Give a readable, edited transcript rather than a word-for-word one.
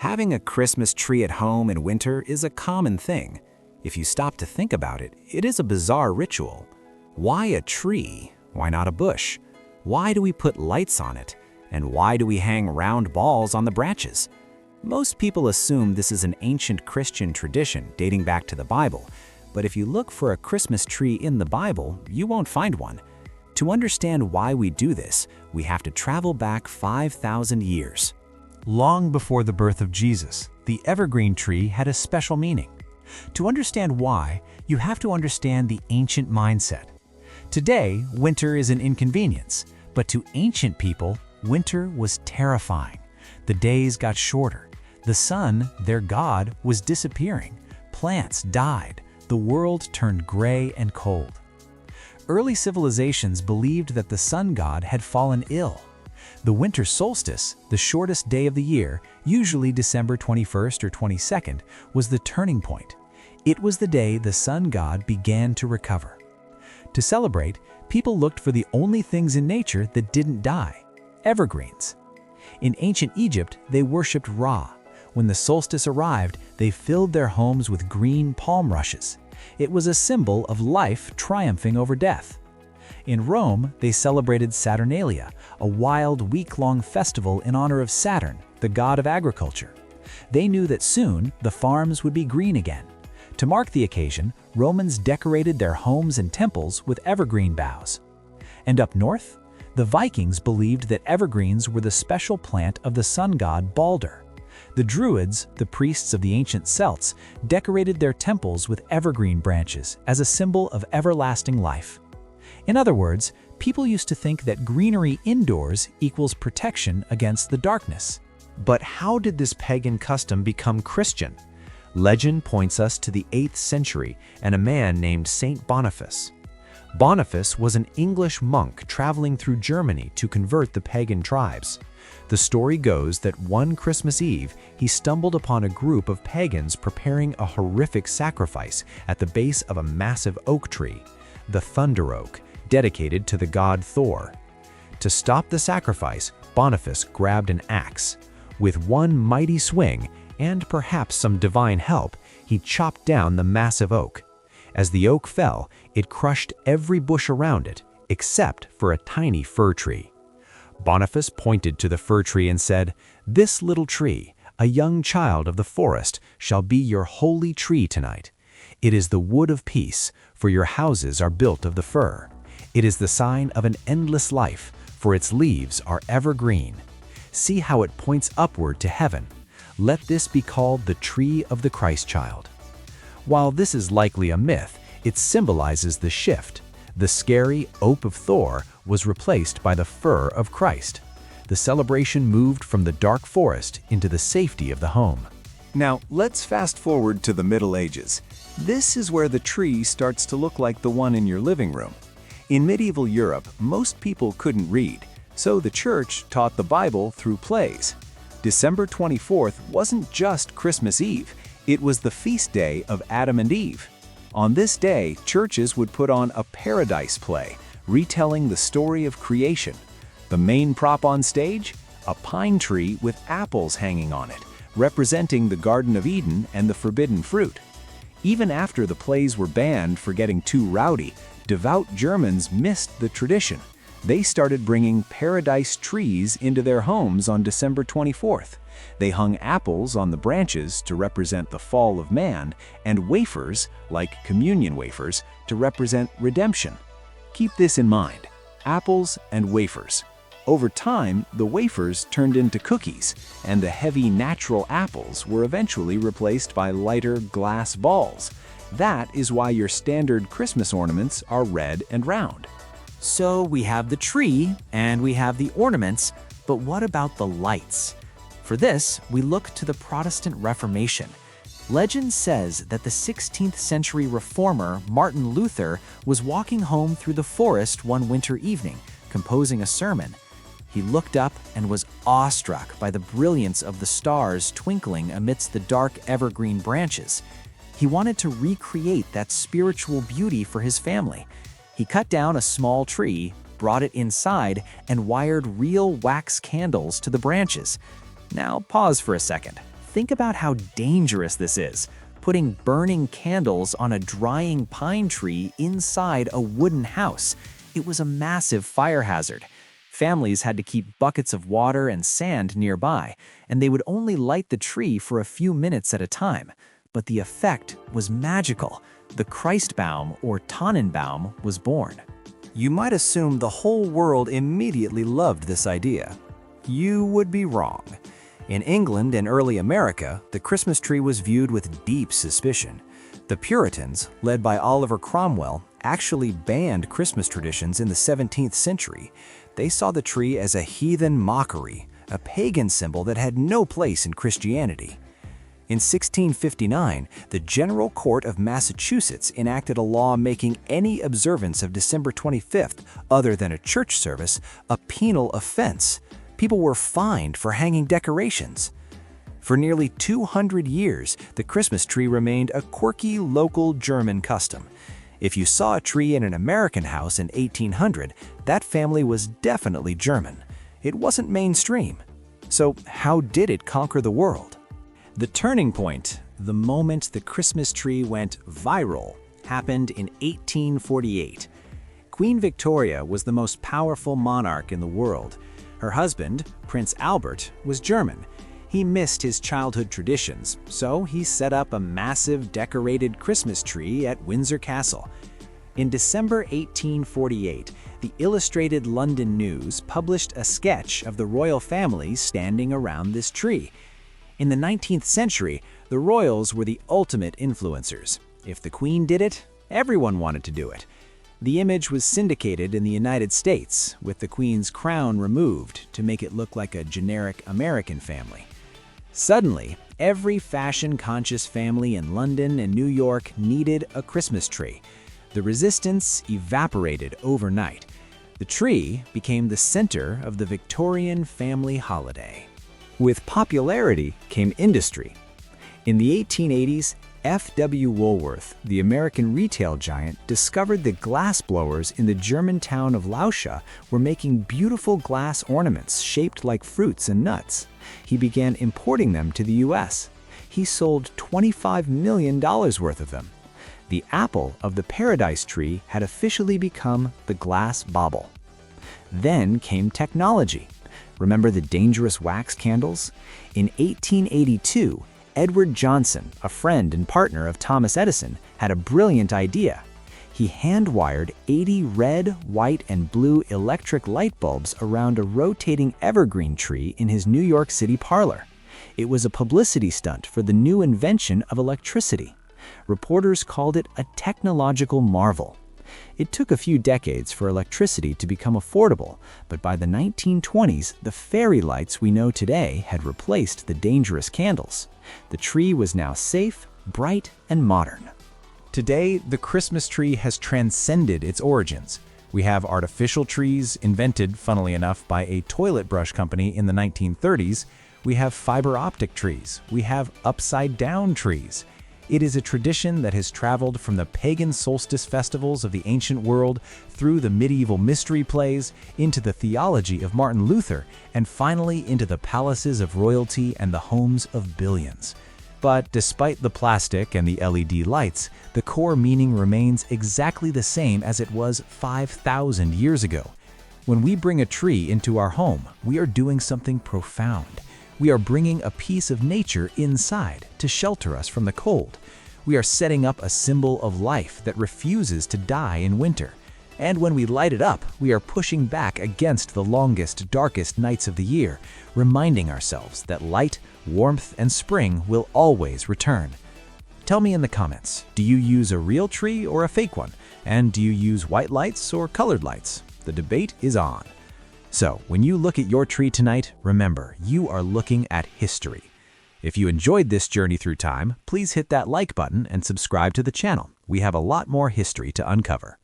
Having a Christmas tree at home in winter is a common thing. If you stop to think about it, it is a bizarre ritual. Why a tree? Why not a bush? Why do we put lights on it? And why do we hang round balls on the branches? Most people assume this is an ancient Christian tradition dating back to the Bible, but if you look for a Christmas tree in the Bible, you won't find one. To understand why we do this, we have to travel back 5,000 years. Long before the birth of Jesus, the evergreen tree had a special meaning. To understand why, you have to understand the ancient mindset. Today, winter is an inconvenience, but to ancient people, winter was terrifying. The days got shorter. The sun, their god, was disappearing. Plants died. The world turned gray and cold. Early civilizations believed that the sun god had fallen ill. The winter solstice, the shortest day of the year, usually December 21st or 22nd, was the turning point. It was the day the sun god began to recover. To celebrate, people looked for the only things in nature that didn't die: evergreens. In ancient Egypt, they worshipped Ra. When the solstice arrived, they filled their homes with green palm rushes. It was a symbol of life triumphing over death. In Rome, they celebrated Saturnalia, a wild week-long festival in honor of Saturn, the god of agriculture. They knew that soon the farms would be green again. To mark the occasion, Romans decorated their homes and temples with evergreen boughs. And up north, the Vikings believed that evergreens were the special plant of the sun god Balder. The Druids, the priests of the ancient Celts, decorated their temples with evergreen branches as a symbol of everlasting life. In other words, people used to think that greenery indoors equals protection against the darkness. But how did this pagan custom become Christian? Legend points us to the 8th century and a man named Saint Boniface. Boniface was an English monk traveling through Germany to convert the pagan tribes. The story goes that one Christmas Eve, he stumbled upon a group of pagans preparing a horrific sacrifice at the base of a massive oak tree, the Thunder Oak, dedicated to the god Thor. To stop the sacrifice, Boniface grabbed an axe. With one mighty swing, and perhaps some divine help, he chopped down the massive oak. As the oak fell, it crushed every bush around it, except for a tiny fir tree. Boniface pointed to the fir tree and said, "This little tree, a young child of the forest, shall be your holy tree tonight. It is the wood of peace, for your houses are built of the fir. It is the sign of an endless life, for its leaves are ever green. See how it points upward to heaven. Let this be called the tree of the Christ child." While this is likely a myth, it symbolizes the shift. The scary oak of Thor was replaced by the fir of Christ. The celebration moved from the dark forest into the safety of the home. Now, let's fast forward to the Middle Ages. This is where the tree starts to look like the one in your living room. In medieval Europe, most people couldn't read, so the church taught the Bible through plays. December 24th wasn't just Christmas Eve, it was the feast day of Adam and Eve. On this day, churches would put on a paradise play, retelling the story of creation. The main prop on stage? A pine tree with apples hanging on it, representing the Garden of Eden and the forbidden fruit. Even after the plays were banned for getting too rowdy, devout Germans missed the tradition. They started bringing paradise trees into their homes on December 24th. They hung apples on the branches to represent the fall of man, and wafers, like communion wafers, to represent redemption. Keep this in mind: apples and wafers. Over time, the wafers turned into cookies, and the heavy natural apples were eventually replaced by lighter glass balls. That is why your standard Christmas ornaments are red and round. So we have the tree and we have the ornaments, but what about the lights? For this, we look to the Protestant Reformation. Legend says that the 16th century reformer Martin Luther was walking home through the forest one winter evening, composing a sermon. He looked up and was awestruck by the brilliance of the stars twinkling amidst the dark evergreen branches. He wanted to recreate that spiritual beauty for his family. He cut down a small tree, brought it inside, and wired real wax candles to the branches. Now pause for a second. think about how dangerous this is, putting burning candles on a drying pine tree inside a wooden house. It was a massive fire hazard. Families had to keep buckets of water and sand nearby, and they would only light the tree for a few minutes at a time. But the effect was magical. The Christbaum or Tannenbaum was born. You might assume the whole world immediately loved this idea. You would be wrong. In England and early America, the Christmas tree was viewed with deep suspicion. The Puritans, led by Oliver Cromwell, actually banned Christmas traditions in the 17th century. They saw the tree as a heathen mockery, a pagan symbol that had no place in Christianity. In 1659, the General Court of Massachusetts enacted a law making any observance of December 25th, other than a church service, a penal offense. People were fined for hanging decorations. For nearly 200 years, the Christmas tree remained a quirky local German custom. If you saw a tree in an American house in 1800, that family was definitely German. It wasn't mainstream. So how did it conquer the world? The turning point, the moment the Christmas tree went viral, happened in 1848. Queen Victoria was the most powerful monarch in the world. Her husband, Prince Albert, was German. He missed his childhood traditions, so he set up a massive decorated Christmas tree at Windsor Castle. In December 1848, the Illustrated London News published a sketch of the royal family standing around this tree. In the 19th century, the royals were the ultimate influencers. If the Queen did it, everyone wanted to do it. The image was syndicated in the United States, with the Queen's crown removed to make it look like a generic American family. Suddenly, every fashion-conscious family in London and New York needed a Christmas tree. The resistance evaporated overnight. The tree became the center of the Victorian family holiday. With popularity came industry. In the 1880s, F.W. Woolworth, the American retail giant, discovered that glass blowers in the German town of Lauscha were making beautiful glass ornaments shaped like fruits and nuts. He began importing them to the U.S. He sold $25 million worth of them. The apple of the paradise tree had officially become the glass bauble. Then came technology. Remember the dangerous wax candles? In 1882, Edward Johnson, a friend and partner of Thomas Edison, had a brilliant idea. He hand-wired 80 red, white, and blue electric light bulbs around a rotating evergreen tree in his New York City parlor. It was a publicity stunt for the new invention of electricity. Reporters called it a technological marvel. It took a few decades for electricity to become affordable, but by the 1920s, the fairy lights we know today had replaced the dangerous candles. The tree was now safe, bright, and modern. Today, the Christmas tree has transcended its origins. We have artificial trees, invented, funnily enough, by a toilet brush company in the 1930s. We have fiber optic trees. We have upside-down trees. It is a tradition that has traveled from the pagan solstice festivals of the ancient world through the medieval mystery plays, into the theology of Martin Luther, and finally into the palaces of royalty and the homes of billions. But despite the plastic and the LED lights, the core meaning remains exactly the same as it was 5,000 years ago. When we bring a tree into our home, we are doing something profound. We are bringing a piece of nature inside to shelter us from the cold. We are setting up a symbol of life that refuses to die in winter. And when we light it up, we are pushing back against the longest, darkest nights of the year, reminding ourselves that light, warmth, and spring will always return. Tell me in the comments, do you use a real tree or a fake one? And do you use white lights or colored lights? The debate is on. So, when you look at your tree tonight, remember, you are looking at history. If you enjoyed this journey through time, please hit that like button and subscribe to the channel. We have a lot more history to uncover.